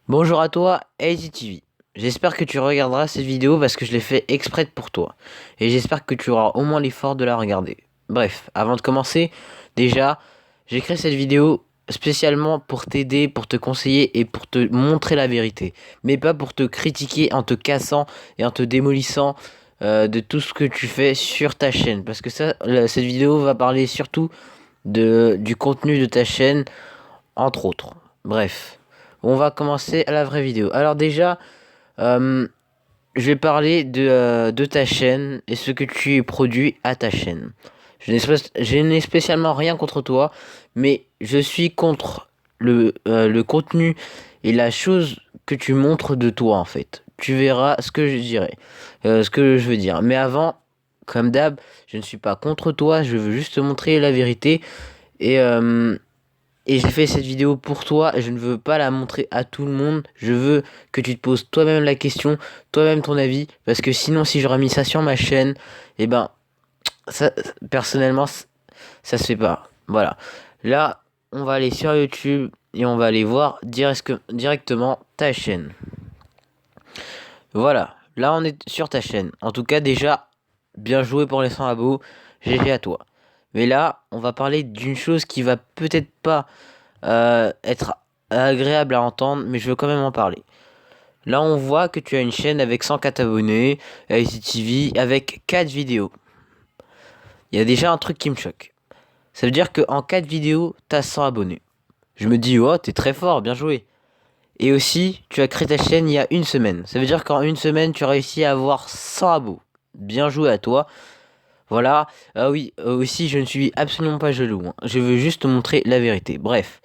Bonjour à toi, AZTV. J'espère que tu regarderas cette vidéo parce que je l'ai fait exprès pour toi. Et j'espère que tu auras au moins l'effort de la regarder. Bref, avant de commencer, déjà, j'ai créé cette vidéo spécialement pour t'aider, pour te conseiller et pour te montrer la vérité. Mais pas pour te critiquer en te cassant et en te démolissant de tout ce que tu fais sur ta chaîne. Parce que cette vidéo va parler surtout du contenu de ta chaîne, entre autres. Bref, on va commencer à la vraie vidéo. Alors déjà, euh, je vais parler de ta chaîne et ce que tu produis à ta chaîne. Je n'ai spécialement rien contre toi, mais je suis contre le contenu et la chose que tu montres de toi en fait. Tu verras ce que je dirai, ce que je veux dire. Mais avant, comme d'hab, je ne suis pas contre toi, je veux juste te montrer la vérité. Et, euh, et j'ai fait cette vidéo pour toi, et je ne veux pas la montrer à tout le monde. Je veux que tu te poses toi-même la question, toi-même ton avis, parce que sinon si j'aurais mis ça sur ma chaîne, et ben ça personnellement ça se fait pas. Voilà. Là, on va aller sur YouTube et on va aller voir directement ta chaîne. Voilà. Là, on est sur ta chaîne. En tout cas, déjà, bien joué pour les 100 abos. GG à toi. Mais là, on va parler d'une chose qui va peut-être pas être agréable à entendre, mais je veux quand même en parler. Là, on voit que tu as une chaîne avec 104 abonnés, ICTV, avec 4 vidéos. Il y a déjà un truc qui me choque. Ça veut dire qu'en 4 vidéos, t'as 100 abonnés. Je me dis, oh, t'es très fort, bien joué. Et aussi, tu as créé ta chaîne il y a une semaine. Ça veut dire qu'en une semaine, tu as réussi à avoir 100 abos. Bien joué à toi. Voilà. Ah oui, aussi, je ne suis absolument pas jaloux, hein. Je veux juste te montrer la vérité. Bref.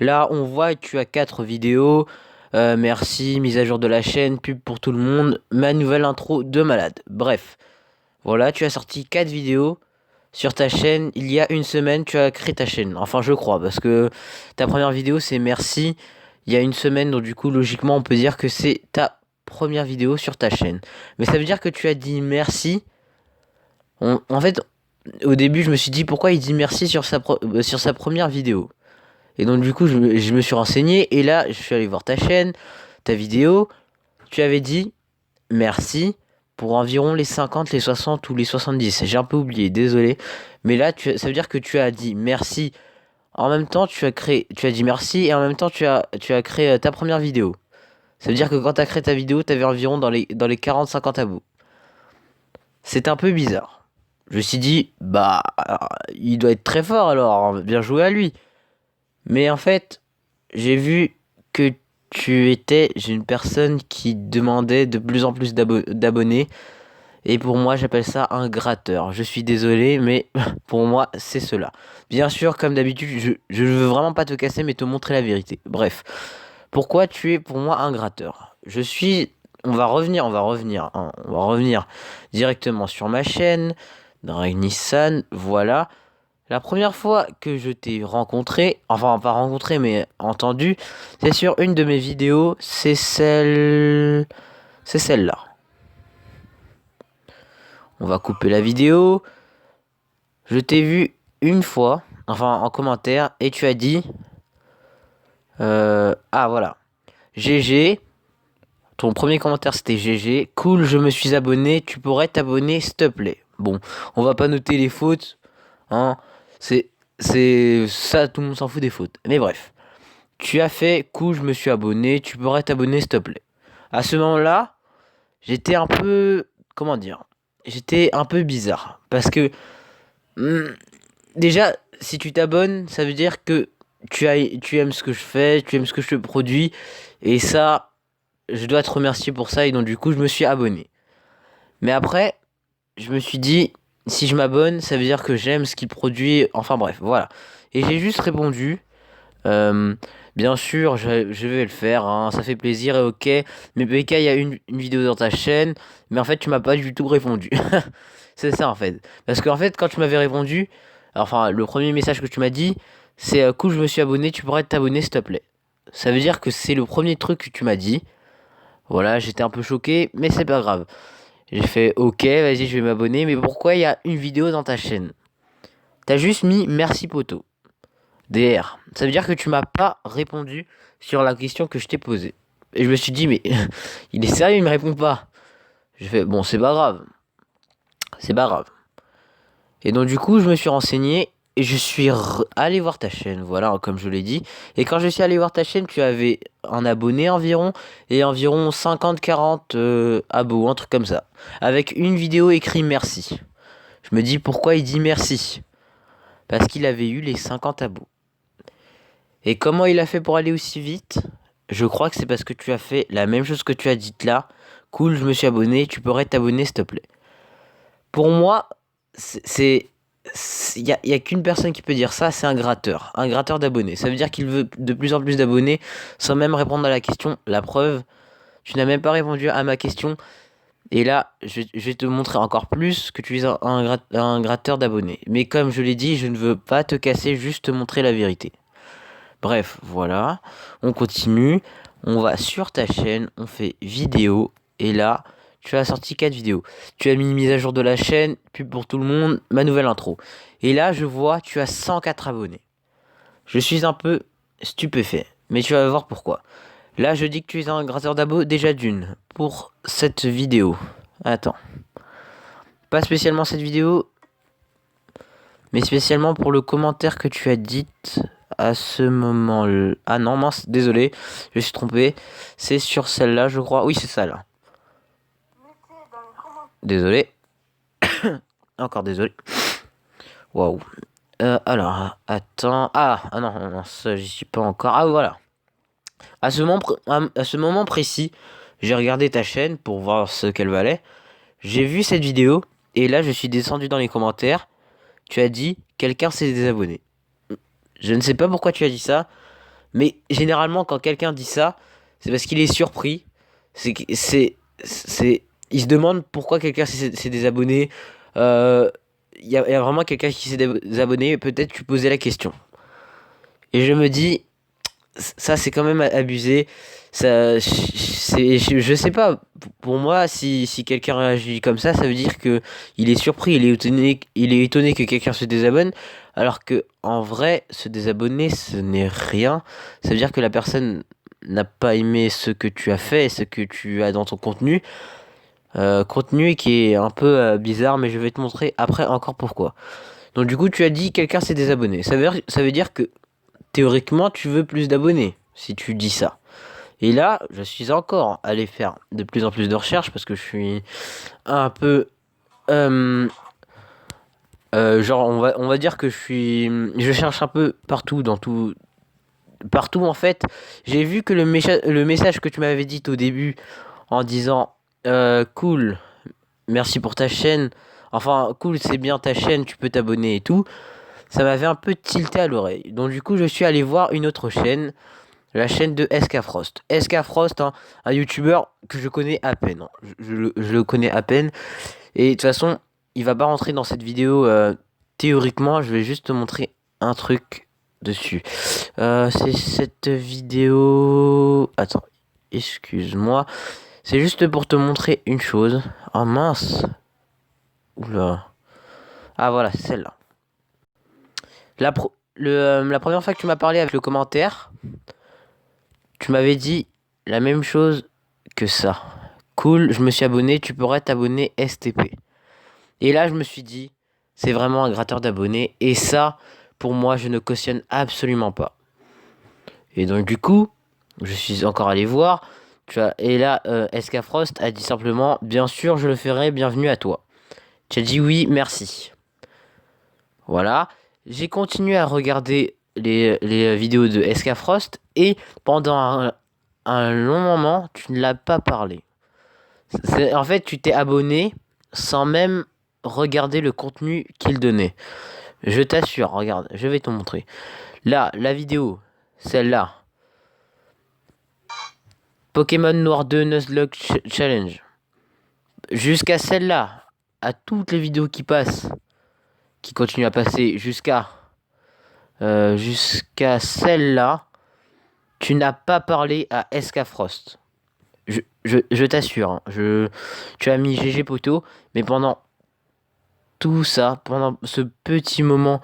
Là, on voit que tu as 4 vidéos. Merci, mise à jour de la chaîne, pub pour tout le monde, ma nouvelle intro de malade. Bref, voilà, tu as sorti 4 vidéos sur ta chaîne. Il y a une semaine, tu as créé ta chaîne. Enfin, je crois, parce que ta première vidéo, c'est merci. Il y a une semaine, donc du coup, logiquement, on peut dire que c'est ta première vidéo sur ta chaîne. Mais ça veut dire que tu as dit merci. En fait, au début, je me suis dit pourquoi il dit merci sur sa première vidéo. Et donc du coup, je me suis renseigné et là, je suis allé voir ta chaîne, ta vidéo. Tu avais dit merci pour environ les 50, les 60 ou les 70. J'ai un peu oublié, désolé. Mais là, ça veut dire que tu as dit merci. En même temps, tu as dit merci et en même temps, tu as créé ta première vidéo. Ça veut dire que quand tu as créé ta vidéo, tu avais environ dans les 40-50 abos. C'est un peu bizarre. Je me suis dit, bah, il doit être très fort alors, bien joué à lui. Mais en fait, j'ai vu que tu étais une personne qui demandait de plus en plus d'abonnés. Et pour moi, j'appelle ça un gratteur. Je suis désolé, mais pour moi, c'est cela. Bien sûr, comme d'habitude, je veux vraiment pas te casser, mais te montrer la vérité. Bref, pourquoi tu es pour moi un gratteur? Je suis... On va revenir directement sur ma chaîne. Drag Nissan, voilà. La première fois que je t'ai rencontré, enfin pas rencontré mais entendu, c'est sur une de mes vidéos, c'est celle-là. On va couper la vidéo. Je t'ai vu une fois, enfin en commentaire, et tu as dit, ah voilà, GG. Ton premier commentaire c'était GG. Cool, je me suis abonné. Tu pourrais t'abonner, s'il te plaît. Bon, on va pas noter les fautes, hein. C'est, c'est ça, tout le monde s'en fout des fautes. Mais bref. Tu as fait, cool, je me suis abonné, tu pourrais t'abonner s'il te plaît. À ce moment-là, j'étais un peu, comment dire, j'étais un peu bizarre. Parce que, hmm, déjà, si tu t'abonnes, ça veut dire que tu aimes ce que je fais, tu aimes ce que je te produis. Et ça, je dois te remercier pour ça. Et donc, du coup, je me suis abonné. Mais après, je me suis dit, si je m'abonne, ça veut dire que j'aime ce qu'il produit. Enfin bref, voilà. Et j'ai juste répondu. Euh, Bien sûr, je vais le faire, hein, ça fait plaisir et ok. Mais PK, il y a une vidéo dans ta chaîne, mais en fait, tu m'as pas du tout répondu. C'est ça en fait. Parce qu'en fait, quand tu m'avais répondu, enfin, le premier message que tu m'as dit, c'est cool, je me suis abonné, tu pourrais t'abonner s'il te plaît. Ça veut dire que c'est le premier truc que tu m'as dit. Voilà, j'étais un peu choqué, mais c'est pas grave. J'ai fait ok, vas-y, je vais m'abonner, mais pourquoi il y a une vidéo dans ta chaîne? T'as juste mis merci poto. DR. Ça veut dire que tu m'as pas répondu sur la question que je t'ai posée. Et je me suis dit, mais il est sérieux, il me répond pas. Je fais, bon, c'est pas grave. C'est pas grave. Et donc, du coup, je me suis renseigné et je suis allé voir ta chaîne. Voilà, comme je l'ai dit. Et quand je suis allé voir ta chaîne, tu avais un abonné environ et environ 50-40 abos, un truc comme ça. Avec une vidéo écrit merci. Je me dis, pourquoi il dit merci? Parce qu'il avait eu les 50 abos. Et comment il a fait pour aller aussi vite? Je crois que c'est parce que tu as fait la même chose que tu as dit là. Cool, je me suis abonné, tu pourrais t'abonner s'il te plaît. Pour moi, il y a qu'une personne qui peut dire ça, c'est un gratteur d'abonnés. Ça veut dire qu'il veut de plus en plus d'abonnés sans même répondre à la question. La preuve, tu n'as même pas répondu à ma question. Et là, je vais te montrer encore plus que tu es un gratteur d'abonnés. Mais comme je l'ai dit, je ne veux pas te casser, juste te montrer la vérité. Bref, voilà. On continue. On va sur ta chaîne. On fait vidéo. Et là, tu as sorti 4 vidéos. Tu as mis une mise à jour de la chaîne. Pub pour tout le monde. Ma nouvelle intro. Et là, je vois, tu as 104 abonnés. Je suis un peu stupéfait. Mais tu vas voir pourquoi. Là, je dis que tu es un gratteur d'abos déjà d'une. Pour cette vidéo. Attends. Pas spécialement cette vidéo. Mais spécialement pour le commentaire que tu as dit à ce moment-là. Ah non, mince, désolé, je me suis trompé. C'est sur celle-là, je crois. Oui, c'est ça là. Désolé. Encore désolé. Waouh. Alors, attends. Ah non, non, non, ça, j'y suis pas encore. Ah voilà. À ce moment précis, j'ai regardé ta chaîne pour voir ce qu'elle valait. J'ai vu cette vidéo et là, je suis descendu dans les commentaires. Tu as dit, quelqu'un s'est désabonné. Je ne sais pas pourquoi tu as dit ça. Mais généralement, quand quelqu'un dit ça, c'est parce qu'il est surpris. Il se demande pourquoi quelqu'un s'est désabonné. Il y a vraiment quelqu'un qui s'est désabonné. Peut-être tu posais la question. Et je me dis, ça c'est quand même abusé. Je sais pas. Pour moi, si quelqu'un réagit comme ça veut dire que il est surpris, il est étonné que quelqu'un se désabonne, alors que en vrai, se désabonner, ce n'est rien. Ça veut dire que la personne n'a pas aimé ce que tu as fait, ce que tu as dans ton contenu. Contenu qui est un peu bizarre, mais je vais te montrer après encore pourquoi. Donc du coup, tu as dit quelqu'un s'est désabonné. Ça veut dire que théoriquement, tu veux plus d'abonnés si tu dis ça. Et là, je suis encore allé faire de plus en plus de recherches parce que je suis un peu... genre, on va dire que je cherche un peu partout, dans tout... Partout, en fait. J'ai vu que le message que tu m'avais dit au début en disant cool, merci pour ta chaîne. Enfin, cool, c'est bien ta chaîne, tu peux t'abonner et tout. Ça m'avait un peu tilté à l'oreille. Donc, du coup, je suis allé voir une autre chaîne. La chaîne de SK Frost. SK Frost, hein, un youtubeur que je connais à peine. Hein. Je le connais à peine. Et de toute façon, il va pas rentrer dans cette vidéo. Théoriquement, je vais juste te montrer un truc dessus. C'est cette vidéo... Attends, excuse-moi. C'est juste pour te montrer une chose. Oh mince. Oula. Ah voilà, c'est celle-là. La première fois que tu m'as parlé avec le commentaire... Tu m'avais dit la même chose que ça. Cool, je me suis abonné, tu pourrais t'abonner STP. Et là, je me suis dit, c'est vraiment un gratteur d'abonnés. Et ça, pour moi, je ne cautionne absolument pas. Et donc, du coup, je suis encore allé voir. Et là, SK Frost a dit simplement, bien sûr, je le ferai, bienvenue à toi. Tu as dit oui, merci. Voilà. J'ai continué à regarder les vidéos de SK Frost et pendant un long moment, tu ne l'as pas parlé. En fait, tu t'es abonné sans même regarder le contenu qu'il donnait. Je t'assure, regarde, je vais te montrer. Là, la vidéo, celle-là. Pokémon Noir 2 Nuzlocke Challenge. Jusqu'à celle-là, à toutes les vidéos qui passent, qui continuent à passer jusqu'à celle-là, tu n'as pas parlé à SK Frost. Je t'assure, hein, tu as mis GG Poto, mais pendant tout ça, pendant ce petit moment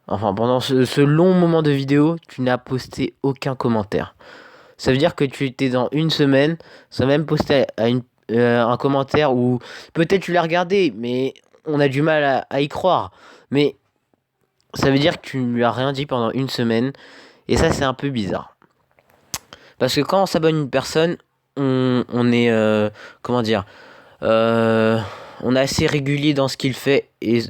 Enfin, pendant ce long moment de vidéo, tu n'as posté aucun commentaire. Ça veut dire que tu étais dans une semaine sans même poster un commentaire ou peut-être tu l'as regardé, mais on a du mal à y croire. Mais ça veut dire que tu ne lui as rien dit pendant une semaine et ça c'est un peu bizarre. Parce que quand on s'abonne à une personne, on est comment dire euh, on est assez régulier dans ce qu'il fait et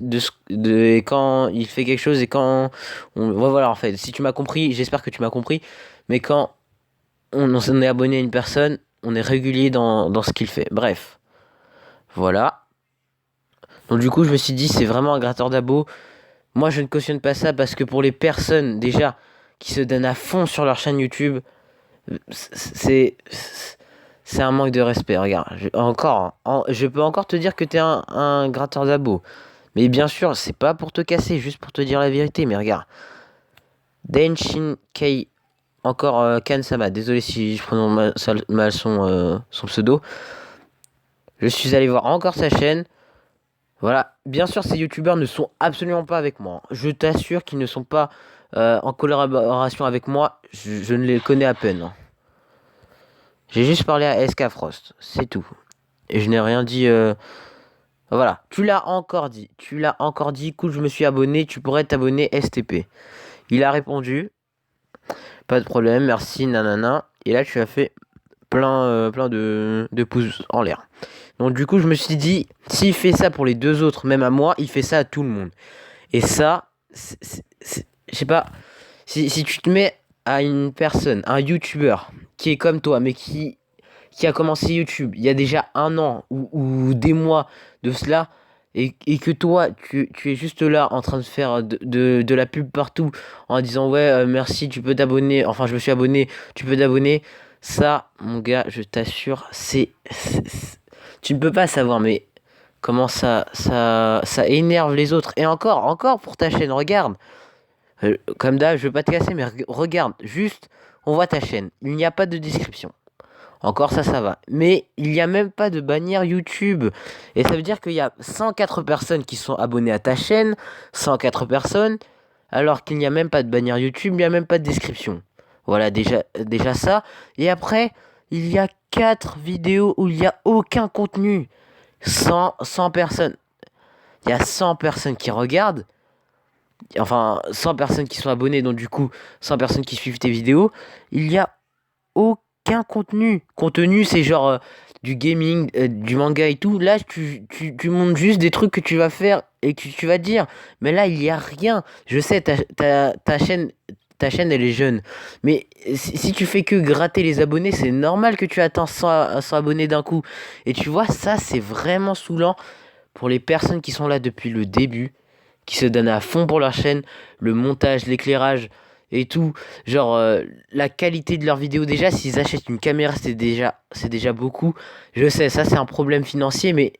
quand il fait quelque chose et quand ouais, voilà en fait si tu m'as compris, j'espère que tu m'as compris, mais quand on s'en est abonné à une personne, on est régulier dans ce qu'il fait. Bref, voilà. Donc du coup, je me suis dit, c'est vraiment un gratteur d'abo. Moi, je ne cautionne pas ça parce que pour les personnes, déjà, qui se donnent à fond sur leur chaîne YouTube, c'est... C'est un manque de respect, regarde. Je peux encore te dire que t'es un gratteur d'abo. Mais bien sûr, c'est pas pour te casser, juste pour te dire la vérité. Mais regarde. Denshin Kei, encore Kansama. Désolé si je prononce mal son pseudo. Je suis allé voir encore sa chaîne. Voilà. Bien sûr, ces youtubeurs ne sont absolument pas avec moi. Je t'assure qu'ils ne sont pas en collaboration avec moi. Je ne les connais à peine. J'ai juste parlé à SK Frost. C'est tout. Et je n'ai rien dit. Voilà. Tu l'as encore dit. Tu l'as encore dit. Écoute, je me suis abonné. Tu pourrais t'abonner STP. Il a répondu. Pas de problème. Merci. Nanana. Et là, tu as fait plein de pouces en l'air. Donc du coup, je me suis dit, s'il fait ça pour les deux autres, même à moi, il fait ça à tout le monde. Et ça, je sais pas, si tu te mets à une personne, un youtubeur, qui est comme toi, mais qui a commencé YouTube il y a déjà un an ou des mois de cela, et que toi, tu es juste là en train de faire de la pub partout, en disant ouais, merci, tu peux t'abonner, enfin je me suis abonné, tu peux t'abonner, ça, mon gars, je t'assure, tu ne peux pas savoir, mais comment ça énerve les autres. Et encore pour ta chaîne, regarde. Comme d'hab, je veux pas te casser, mais regarde, juste, on voit ta chaîne. Il n'y a pas de description. Encore ça va. Mais il n'y a même pas de bannière YouTube. Et ça veut dire qu'il y a 104 personnes qui sont abonnées à ta chaîne, 104 personnes, alors qu'il n'y a même pas de bannière YouTube, il n'y a même pas de description. Voilà, déjà ça. Et après, il y a 4 vidéos où il n'y a aucun contenu. 100 personnes. Il y a 100 personnes qui regardent. Enfin, 100 personnes qui sont abonnées, donc du coup, 100 personnes qui suivent tes vidéos. Il y a aucun contenu. Contenu, c'est genre du gaming, du manga et tout. Là, tu montres juste des trucs que tu vas faire et que tu vas dire. Mais là, il n'y a rien. Je sais, ta chaîne, elle est jeune. Mais si tu fais que gratter les abonnés, c'est normal que tu atteins 100 abonnés d'un coup. Et tu vois, ça, c'est vraiment saoulant pour les personnes qui sont là depuis le début, qui se donnent à fond pour leur chaîne, le montage, l'éclairage et tout. Genre, la qualité de leurs vidéos, déjà, s'ils achètent une caméra, c'est déjà beaucoup. Je sais, ça, c'est un problème financier, mais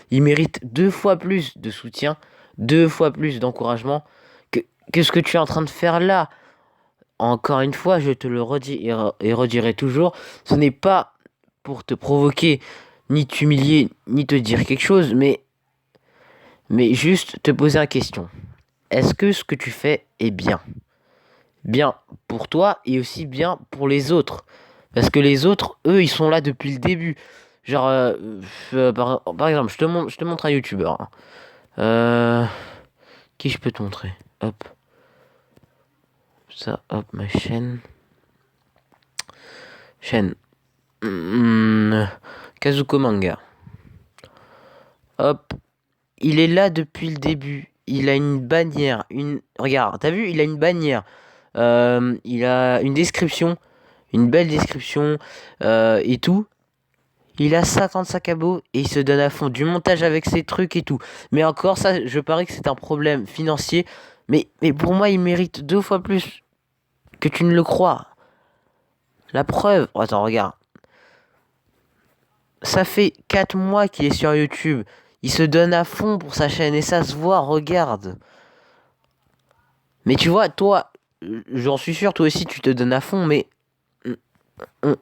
ils méritent 2 fois plus de soutien, 2 fois plus d'encouragement que, que ce que tu es en train de faire là. Encore une fois, je te le redis et redirai toujours, ce n'est pas pour te provoquer, ni t'humilier, ni te dire quelque chose, mais juste te poser une question. Est-ce que ce que tu fais est bien? Bien pour toi et aussi bien pour les autres. Parce que les autres, eux, ils sont là depuis le début. Genre, par exemple, je te montre un youtubeur. Hein. Euh, qui je peux te montrer? Hop, ça, hop, ma chaîne. Chaîne. Kazuko Manga. Hop, il est là depuis le début. Il a une bannière. Regarde, t'as vu? Il a une bannière. Il a une description. Une belle description. Et tout. Il a 55 abos et il se donne à fond du montage avec ses trucs et tout. Mais encore, ça, je parie que c'est un problème financier. Mais pour moi, il mérite 2 fois plus que tu ne le crois. La preuve. Oh, attends, regarde. Ça fait 4 mois qu'il est sur YouTube. Il se donne à fond pour sa chaîne et ça se voit, regarde. Mais tu vois, toi, j'en suis sûr, toi aussi tu te donnes à fond, mais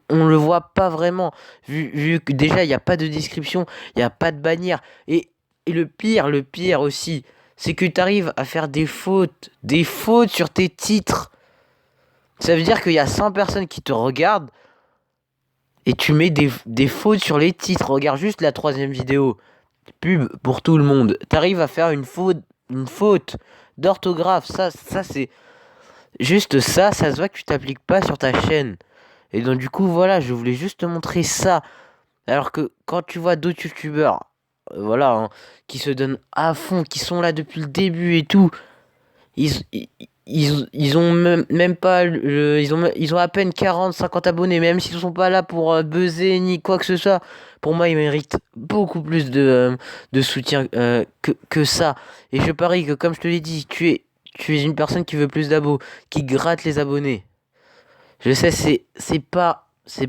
on le voit pas vraiment. Vu que déjà il n'y a pas de description, il n'y a pas de bannière. Et le pire aussi, c'est que tu arrives à faire des fautes sur tes titres. Ça veut dire qu'il y a 100 personnes qui te regardent et tu mets des fautes sur les titres. Regarde juste la 3e vidéo. Pub pour tout le monde. T'arrives à faire une faute d'orthographe. Ça c'est juste ça se voit que tu t'appliques pas sur ta chaîne. Et donc du coup voilà, je voulais juste te montrer ça. Alors que quand tu vois d'autres youtubeurs, voilà, hein, qui se donnent à fond, qui sont là depuis le début et tout, ils ont même pas ils ont à peine 40-50 abonnés, même s'ils sont pas là pour buzzer ni quoi que ce soit. Pour moi, ils méritent beaucoup plus de soutien que ça. Et je parie que, comme je te l'ai dit, tu es une personne qui veut plus d'abos, qui gratte les abonnés. Je sais, c'est pas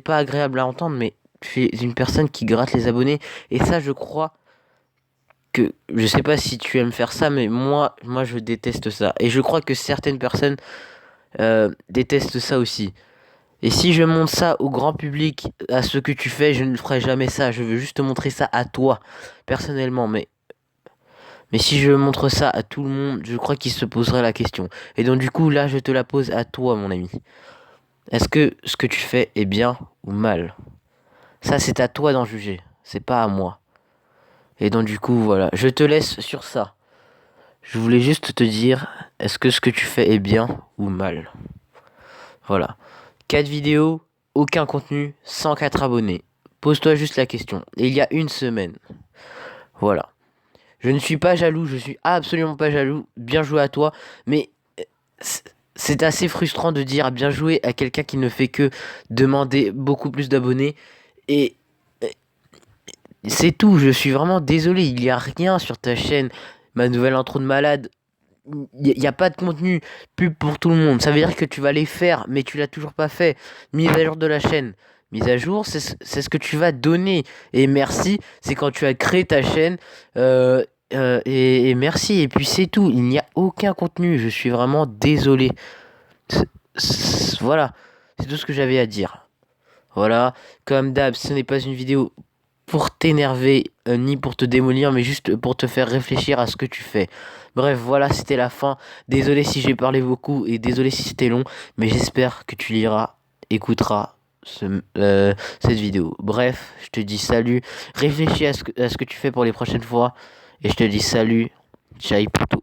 agréable à entendre, mais tu es une personne qui gratte les abonnés. Et ça, je crois que je sais pas si tu aimes faire ça, mais moi je déteste ça. Et je crois que certaines personnes détestent ça aussi. Et si je montre ça au grand public, à ce que tu fais, je ne ferai jamais ça. Je veux juste te montrer ça à toi, personnellement. Mais si je montre ça à tout le monde, je crois qu'il se poserait la question. Et donc du coup, là, je te la pose à toi, mon ami. Est-ce que ce que tu fais est bien ou mal? Ça, c'est à toi d'en juger. C'est pas à moi. Et donc du coup, voilà. Je te laisse sur ça. Je voulais juste te dire, est-ce que ce que tu fais est bien ou mal? Voilà. 4 vidéos, aucun contenu, 104 abonnés. Pose-toi juste la question. Et il y a une semaine. Voilà. Je ne suis pas jaloux, je suis absolument pas jaloux. Bien joué à toi. Mais c'est assez frustrant de dire bien joué à quelqu'un qui ne fait que demander beaucoup plus d'abonnés. Et c'est tout, je suis vraiment désolé, il n'y a rien sur ta chaîne. Ma nouvelle intro de malade, il n'y a pas de contenu pub pour tout le monde. Ça veut dire que tu vas les faire, mais tu l'as toujours pas fait. Mise à jour de la chaîne. Mise à jour, c'est ce que tu vas donner. Et merci, c'est quand tu as créé ta chaîne. Et merci, et puis c'est tout. Il n'y a aucun contenu. Je suis vraiment désolé. Voilà, c'est tout ce que j'avais à dire. Voilà, comme d'hab, ce n'est pas une vidéo pour t'énerver, ni pour te démolir, mais juste pour te faire réfléchir à ce que tu fais. Bref, voilà, c'était la fin. Désolé si j'ai parlé beaucoup et désolé si c'était long, mais j'espère que tu liras, écouteras cette vidéo. Bref, je te dis salut. Réfléchis à ce que tu fais pour les prochaines fois. Et je te dis salut. Ciao, poto.